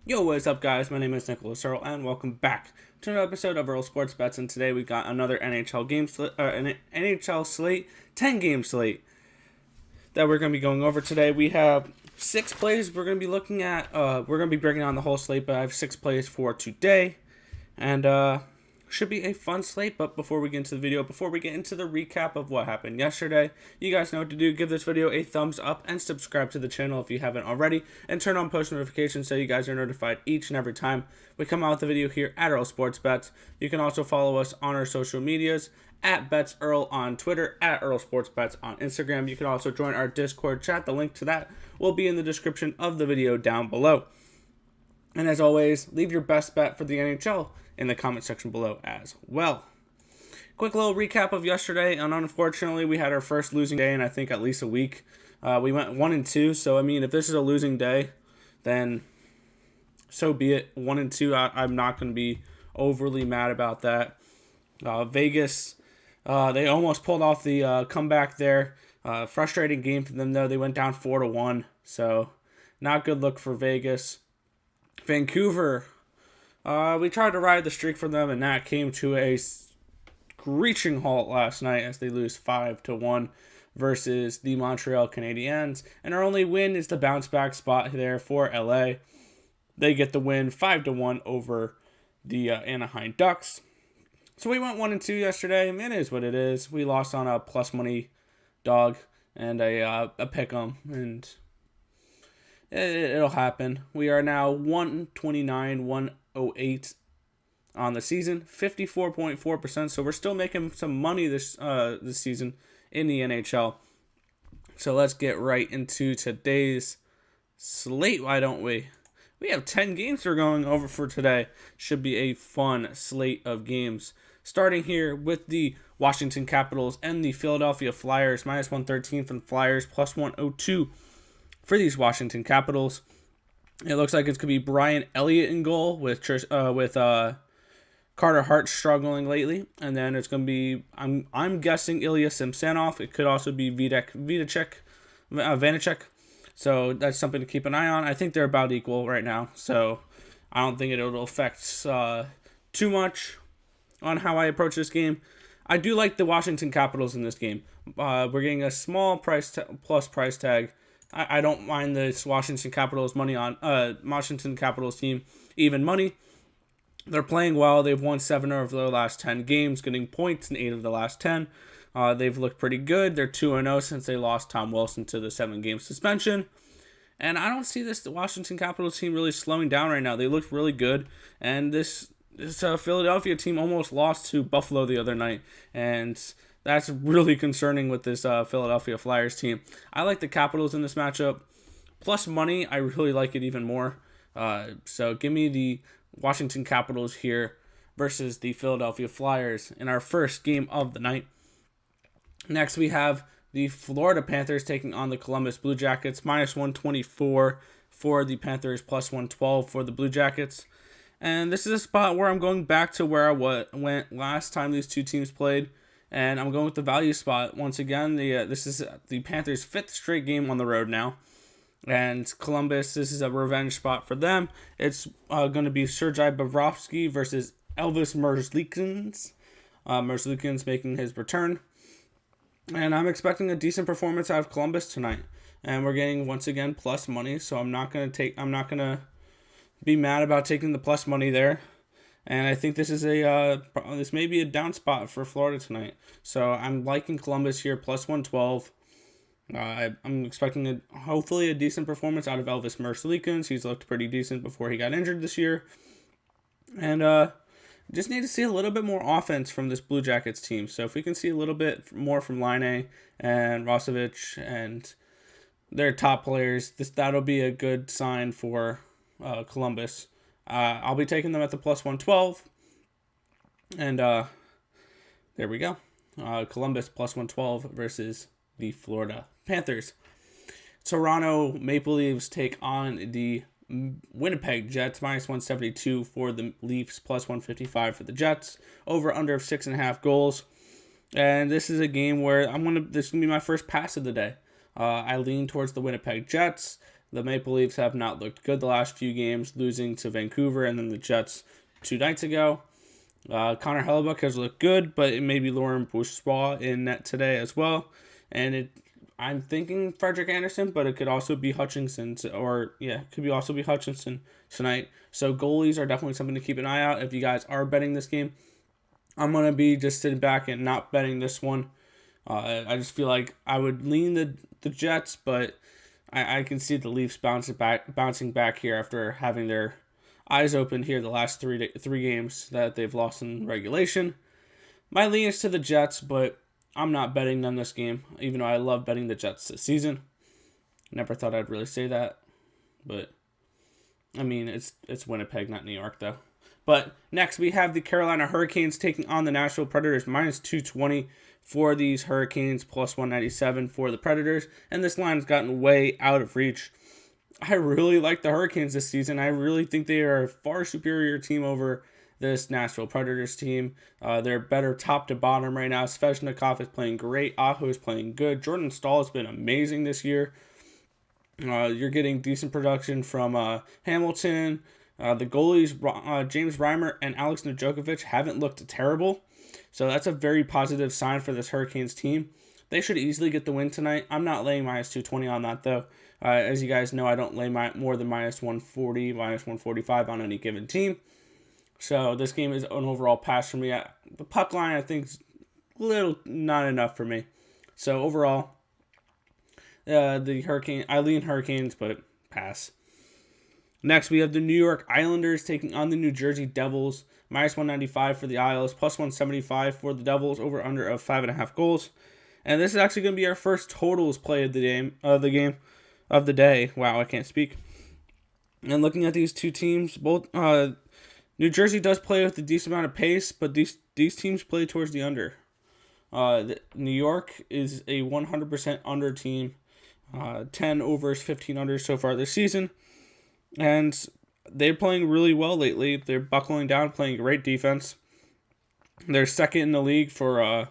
Yo, what's up, guys? My name is Nicholas Earl, and welcome back to another episode of Earl Sports Bets. And today we got another NHL an NHL slate, 10-game slate that we're going to be going over today. We have 6 plays we're going to be looking at. We're going to be breaking down the whole slate, but I have 6 plays for today, and should be a fun slate. But before we get into the video, before we get into the recap of what happened yesterday, you guys know what to do. Give this video a thumbs up and subscribe to the channel if you haven't already, and turn on post notifications so you guys are notified each and every time we come out with a video here at Earl Sports Bets. You can also follow us on our social medias at BetsEarl on Twitter, at Earl Sports Bets on Instagram. You can also join our Discord chat. The link to that will be in the description of the video down below. And as always, leave your best bet for the NHL in the comment section below as well. Quick little recap of yesterday, and unfortunately we had our first losing day in I think at least a week. We went 1-2, so I mean if this is a losing day, then so be it. 1-2, I'm not going to be overly mad about that. Vegas, they almost pulled off the comeback there. Frustrating game for them though. They went down 4-1, so not good look for Vegas. Vancouver, we tried to ride the streak for them, and that came to a screeching halt last night as they lose 5-1 versus the Montreal Canadiens. And our only win is the bounce back spot there for LA. They get the win 5-1 over the Anaheim Ducks. So we went 1-2 yesterday. It is what it is. We lost on a plus money dog and a pick 'em, and it'll happen. We are now 129, 108 on the season, 54.4%. So we're still making some money this season in the NHL. So let's get right into today's slate, why don't we? We have 10 games we're going over for today. Should be a fun slate of games. Starting here with the Washington Capitals and the Philadelphia Flyers, minus 113 from the Flyers, plus 102 for these Washington Capitals. It looks like it's going to be Brian Elliott in goal with Carter Hart struggling lately. And then it's going to be, I'm guessing, Ilya Samsonov. It could also be Vanacek. So that's something to keep an eye on. I think they're about equal right now. So I don't think it'll affect too much on how I approach this game. I do like the Washington Capitals in this game. We're getting a small price tag. I don't mind this Washington Capitals team even money. They're playing well. They've won 7 of their last 10 games, getting points in 8 of the last 10. They've looked pretty good. They're 2-0 since they lost Tom Wilson to the 7-game suspension. And I don't see the Washington Capitals team really slowing down right now. They look really good. And this Philadelphia team almost lost to Buffalo the other night. And that's really concerning with this Philadelphia Flyers team. I like the Capitals in this matchup. Plus money, I really like it even more. So give me the Washington Capitals here versus the Philadelphia Flyers in our first game of the night. Next, we have the Florida Panthers taking on the Columbus Blue Jackets, minus 124 for the Panthers, plus 112 for the Blue Jackets. And this is a spot where I'm going back to where I went last time these two teams played. And I'm going with the value spot once again. This is the Panthers' 5th straight game on the road now. And Columbus, this is a revenge spot for them. It's going to be Sergei Bobrovsky versus Elvis Merzlikins. Merzlikins making his return. And I'm expecting a decent performance out of Columbus tonight. And we're getting, once again, plus money. So I'm not going to be mad about taking the plus money there. And I think this is this may be a down spot for Florida tonight. So I'm liking Columbus here, plus 112. I'm expecting hopefully a decent performance out of Elvis Merzlikins. He's looked pretty decent before he got injured this year. And just need to see a little bit more offense from this Blue Jackets team. So if we can see a little bit more from Laine and Rosovich and their top players, that'll be a good sign for Columbus. I'll be taking them at the plus 112. And there we go. Columbus plus 112 versus the Florida Panthers. Toronto Maple Leafs take on the Winnipeg Jets, minus 172 for the Leafs, plus 155 for the Jets. Over under of 6.5 goals. And this is a game where this is going to be my first pass of the day. I lean towards the Winnipeg Jets. The Maple Leafs have not looked good the last few games, losing to Vancouver and then the Jets 2 nights ago. Connor Hellebuck has looked good, but it may be Laurent Bourgeois in net today as well. And I'm thinking Frederik Andersen, but it could also be Hutchinson, also be Hutchinson tonight. So goalies are definitely something to keep an eye out if you guys are betting this game. I'm going to be just sitting back and not betting this one. I just feel like I would lean the Jets, but I can see the Leafs bouncing back here after having their eyes open here the last three games that they've lost in regulation. My lean is to the Jets, but I'm not betting them this game, even though I love betting the Jets this season. Never thought I'd really say that, but I mean, it's Winnipeg, not New York, though. But next, we have the Carolina Hurricanes taking on the Nashville Predators, minus 220 for these Hurricanes, plus 197 for the Predators, and this line has gotten way out of reach. I really like the Hurricanes this season. I really think they are a far superior team over this Nashville Predators team. They're better top to bottom right now. Svechnikov is playing great. Aho is playing good. Jordan Staal has been amazing this year. You're getting decent production from Hamilton. The goalies, James Reimer and Alex Nedeljkovic, haven't looked terrible. So that's a very positive sign for this Hurricanes team. They should easily get the win tonight. I'm not laying minus 220 on that, though. As you guys know, I don't lay more than minus 140, minus 145 on any given team. So this game is an overall pass for me. The puck line, I think, is a little not enough for me. So overall, I lean Hurricanes, but pass. Next, we have the New York Islanders taking on the New Jersey Devils. Minus 195 for the Isles, plus 175 for the Devils, over under of 5.5 goals. And this is actually going to be our first totals play of the day. Wow, I can't speak. And looking at these two teams, both New Jersey does play with a decent amount of pace, but these teams play towards the under. New York is a 100% under team, 10 overs, 15 unders so far this season. And they're playing really well lately. They're buckling down, playing great defense. They're second in the league for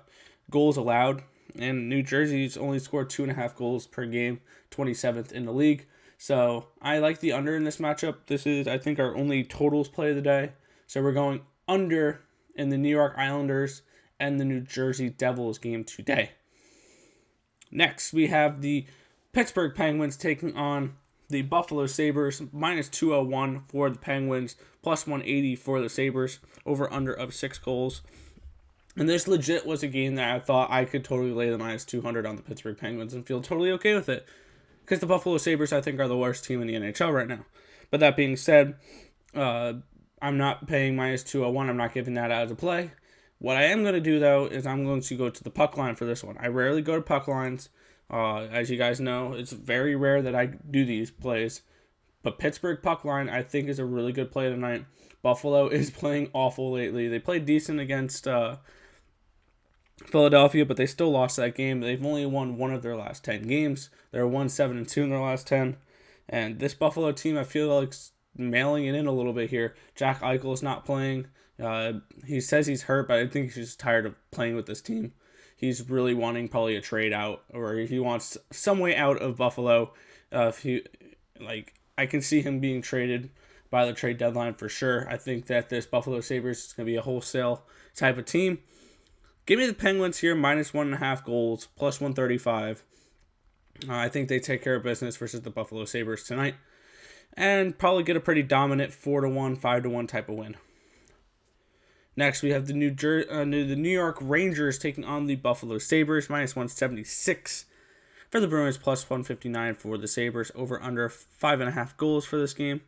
goals allowed. And New Jersey's only scored 2.5 goals per game, 27th in the league. So I like the under in this matchup. This is, I think, our only totals play of the day. So we're going under in the New York Islanders and the New Jersey Devils game today. Next, we have the Pittsburgh Penguins taking on the Buffalo Sabres, minus 201 for the Penguins, plus 180 for the Sabres, over under of 6 goals. And this legit was a game that I thought I could totally lay the minus 200 on the Pittsburgh Penguins and feel totally okay with it. Because the Buffalo Sabres, I think, are the worst team in the NHL right now. But that being said, I'm not paying minus 201. I'm not giving that as a play. What I am going to do, though, is I'm going to go to the puck line for this one. I rarely go to puck lines. As you guys know, it's very rare that I do these plays. But Pittsburgh puck line, I think, is a really good play tonight. Buffalo is playing awful lately. They played decent against Philadelphia, but they still lost that game. They've only won one of their last 10 games. They're 1-7-2 in their last 10. And this Buffalo team, I feel like mailing it in a little bit here. Jack Eichel is not playing. He says he's hurt, but I think he's just tired of playing with this team. He's really wanting probably a trade out, or he wants some way out of Buffalo. I can see him being traded by the trade deadline for sure. I think that this Buffalo Sabres is going to be a wholesale type of team. Give me the Penguins here, minus 1.5 goals, plus 135. I think they take care of business versus the Buffalo Sabres tonight, and probably get a pretty dominant 4-1, 5-1 type of win. Next, we have the New York Rangers taking on the Buffalo Sabres, minus 176 for the Bruins, plus 159 for the Sabres, over under 5.5 goals for this game.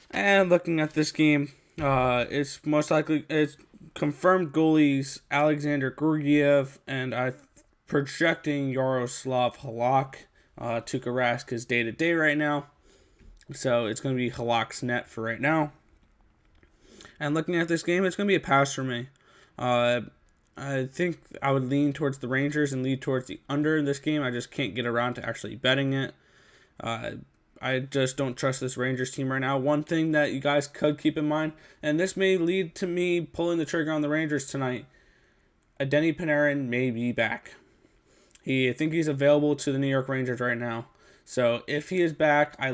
And looking at this game, it's most likely it's confirmed goalies Alexander Georgiev, and I'm projecting Yaroslav Halak. Tuukka Rask is day-to-day right now, so it's going to be Halak's net for right now. And looking at this game, it's going to be a pass for me. I think I would lean towards the Rangers and lean towards the under in this game. I just can't get around to actually betting it. I just don't trust this Rangers team right now. One thing that you guys could keep in mind, and this may lead to me pulling the trigger on the Rangers tonight, Denny Panarin may be back. I think he's available to the New York Rangers right now. So if he is back, I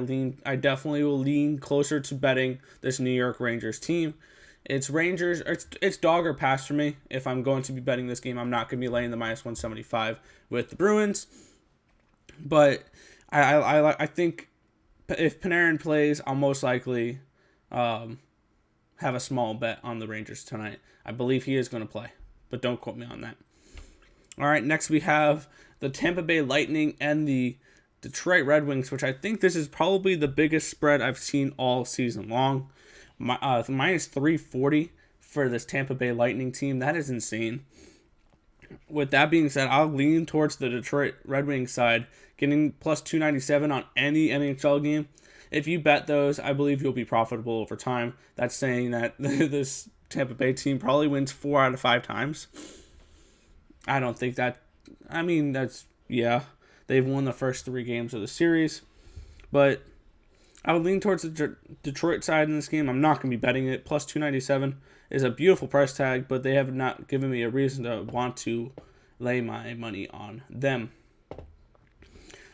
definitely will lean closer to betting this New York Rangers team. It's Rangers. It's dog or pass for me. If I'm going to be betting this game, I'm not going to be laying the minus 175 with the Bruins. But I think if Panarin plays, I'll most likely have a small bet on the Rangers tonight. I believe he is going to play, but don't quote me on that. All right, next we have the Tampa Bay Lightning and the Detroit Red Wings, which I think this is probably the biggest spread I've seen all season long. Minus 340 for this Tampa Bay Lightning team. That is insane. With that being said, I'll lean towards the Detroit Red Wings side, getting plus 297 on any NHL game. If you bet those, I believe you'll be profitable over time. That's saying that this Tampa Bay team probably wins 4 out of 5 times. I don't think that. I mean, they've won the first 3 games of the series, but I would lean towards the Detroit side in this game. I'm not going to be betting it. Plus 297 is a beautiful price tag, but they have not given me a reason to want to lay my money on them.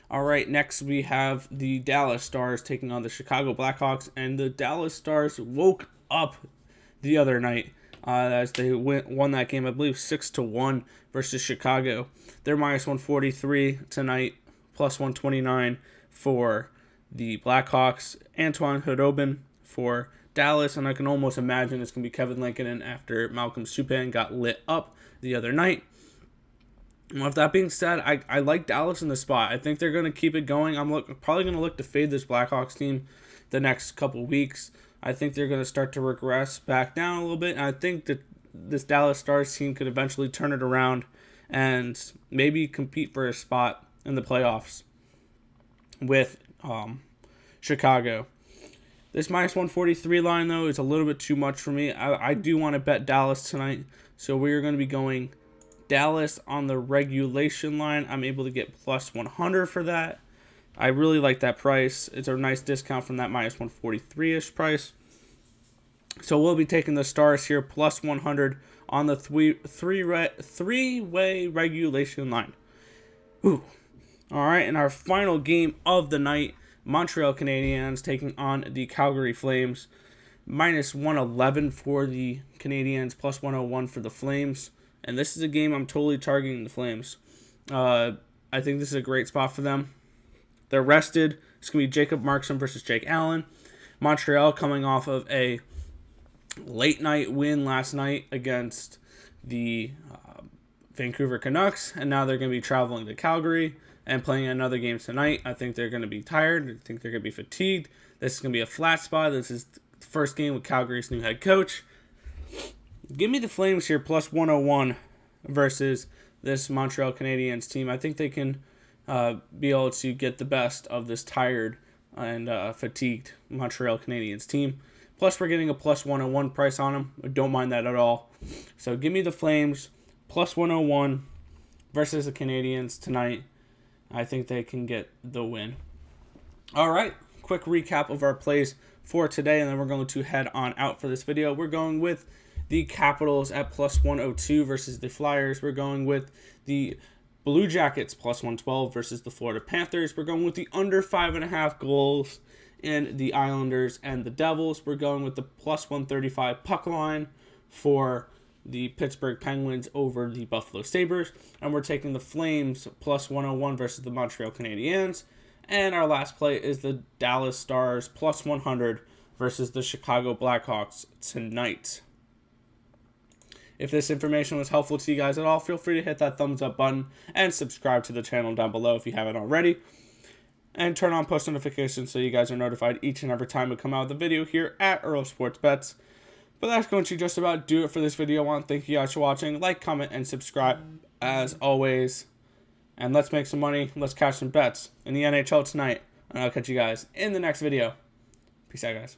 All right, next we have the Dallas Stars taking on the Chicago Blackhawks, and the Dallas Stars woke up the other night as they won that game, I believe 6-1 versus Chicago. They're minus 143 tonight, plus 129 for the Blackhawks. Antoine Khudobin for Dallas, and I can almost imagine it's going to be Kevin Lankinen after Malcolm Subban got lit up the other night. With that being said, I like Dallas in the spot. I think they're going to keep it going. I'm probably going to look to fade this Blackhawks team the next couple weeks. I think they're going to start to regress back down a little bit, and I think that this Dallas Stars team could eventually turn it around and maybe compete for a spot in the playoffs with Chicago. This minus 143 line, though, is a little bit too much for me. I do want to bet Dallas tonight, so we're going to be going Dallas on the regulation line. I'm able to get plus 100 for that. I really like that price. It's a nice discount from that minus 143-ish price. So we'll be taking the Stars here, plus 100 on the three-way regulation line. Ooh. All right, and our final game of the night, Montreal Canadiens taking on the Calgary Flames. Minus 111 for the Canadiens, plus 101 for the Flames. And this is a game I'm totally targeting the Flames. I think this is a great spot for them. They're rested. It's going to be Jacob Markstrom versus Jake Allen. Montreal coming off of a late night win last night against the Vancouver Canucks. And now they're going to be traveling to Calgary and playing another game tonight. I think they're going to be tired. I think they're going to be fatigued. This is going to be a flat spot. This is the first game with Calgary's new head coach. Give me the Flames here, plus 101 versus this Montreal Canadiens team. I think they can be able to get the best of this tired and fatigued Montreal Canadiens team. Plus, we're getting a plus 101 price on them. I don't mind that at all. So give me the Flames, plus 101 versus the Canadiens tonight. I think they can get the win. All right, quick recap of our plays for today, and then we're going to head on out for this video. We're going with the Capitals at plus 102 versus the Flyers. We're going with the Blue Jackets plus 112 versus the Florida Panthers. We're going with the under 5.5 goals in the Islanders and the Devils. We're going with the plus 135 puck line for the Pittsburgh Penguins over the Buffalo Sabres. And we're taking the Flames plus 101 versus the Montreal Canadiens. And our last play is the Dallas Stars plus 100 versus the Chicago Blackhawks tonight. If this information was helpful to you guys at all, feel free to hit that thumbs up button and subscribe to the channel down below if you haven't already. And turn on post notifications so you guys are notified each and every time we come out with a video here at Earl Sports Bets. But that's going to just about do it for this video. I want to thank you guys for watching. Like, comment, and subscribe as always. And let's make some money. Let's cash some bets in the NHL tonight. And I'll catch you guys in the next video. Peace out, guys.